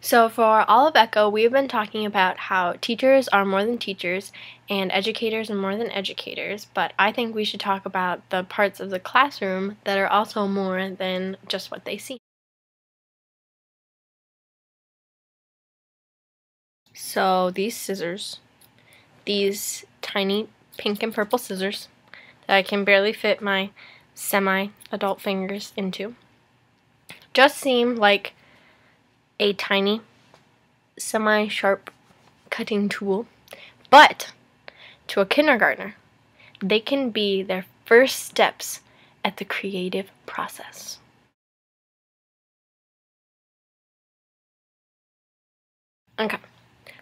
So for all of ECCO, we've been talking about how teachers are more than teachers and educators are more than educators, but I think we should talk about the parts of the classroom that are also more than just what they see. So these scissors, these tiny pink and purple scissors that I can barely fit my semi-adult fingers into, just seem like a tiny semi-sharp cutting tool, but to a kindergartner, they can be their first steps at the creative process. Okay,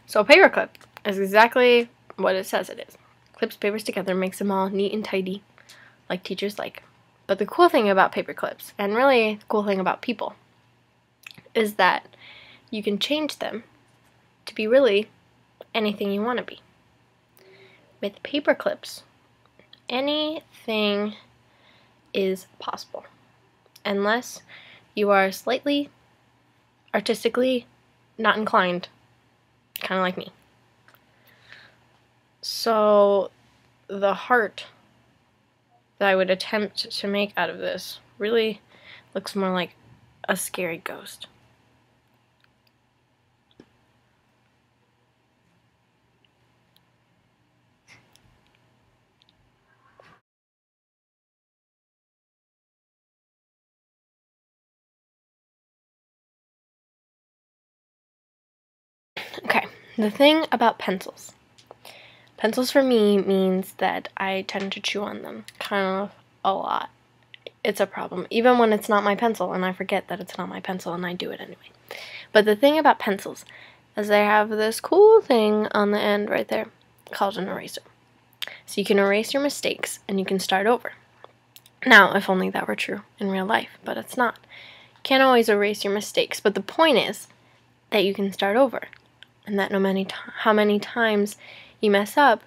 so a paperclip is exactly what it says it is. Clips papers together, makes them all neat and tidy, like teachers like. But the cool thing about paperclips, and really the cool thing about people, is that you can change them to be really anything you want to be. With paper clips, anything is possible, unless you are slightly artistically not inclined, kind of like me. So the heart that I would attempt to make out of this really looks more like a scary ghost. Okay, the thing about pencils. Pencils for me means that I tend to chew on them kind of a lot. It's a problem, even when it's not my pencil and I forget that it's not my pencil and I do it anyway. But the thing about pencils is they have this cool thing on the end right there called an eraser. So you can erase your mistakes and you can start over. Now, if only that were true in real life, but it's not. You can't always erase your mistakes, but the point is that you can start over. And that no matter how many times you mess up,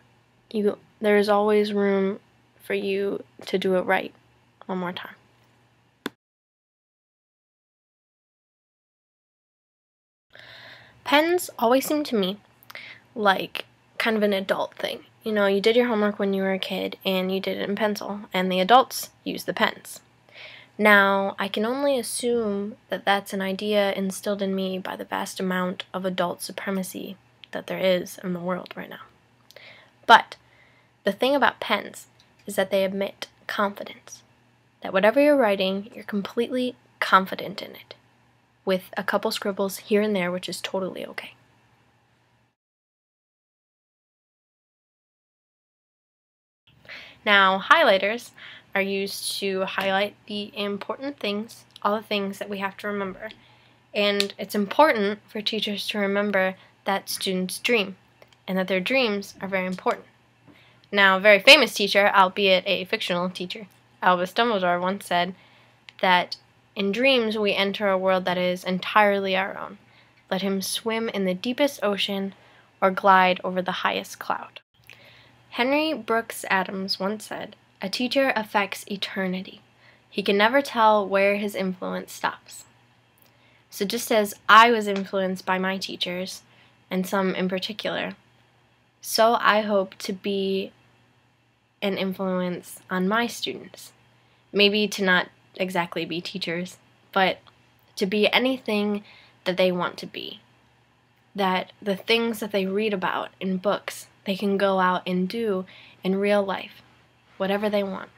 there is always room for you to do it right one more time. Pens always seem to me like kind of an adult thing. You know, you did your homework when you were a kid and you did it in pencil, and the adults use the pens. Now, I can only assume that that's an idea instilled in me by the vast amount of adult supremacy that there is in the world right now. But the thing about pens is that they emit confidence. That whatever you're writing, you're completely confident in it, with a couple scribbles here and there, which is totally okay. Now, highlighters are used to highlight the important things, all the things that we have to remember. And it's important for teachers to remember that students dream, and that their dreams are very important. Now, a very famous teacher, albeit a fictional teacher, Albus Dumbledore, once said that in dreams we enter a world that is entirely our own. Let him swim in the deepest ocean or glide over the highest cloud. Henry Brooks Adams once said, "A teacher affects eternity. He can never tell where his influence stops." So just as I was influenced by my teachers, and some in particular, so I hope to be an influence on my students. Maybe to not exactly be teachers, but to be anything that they want to be. That the things that they read about in books, they can go out and do in real life, whatever they want.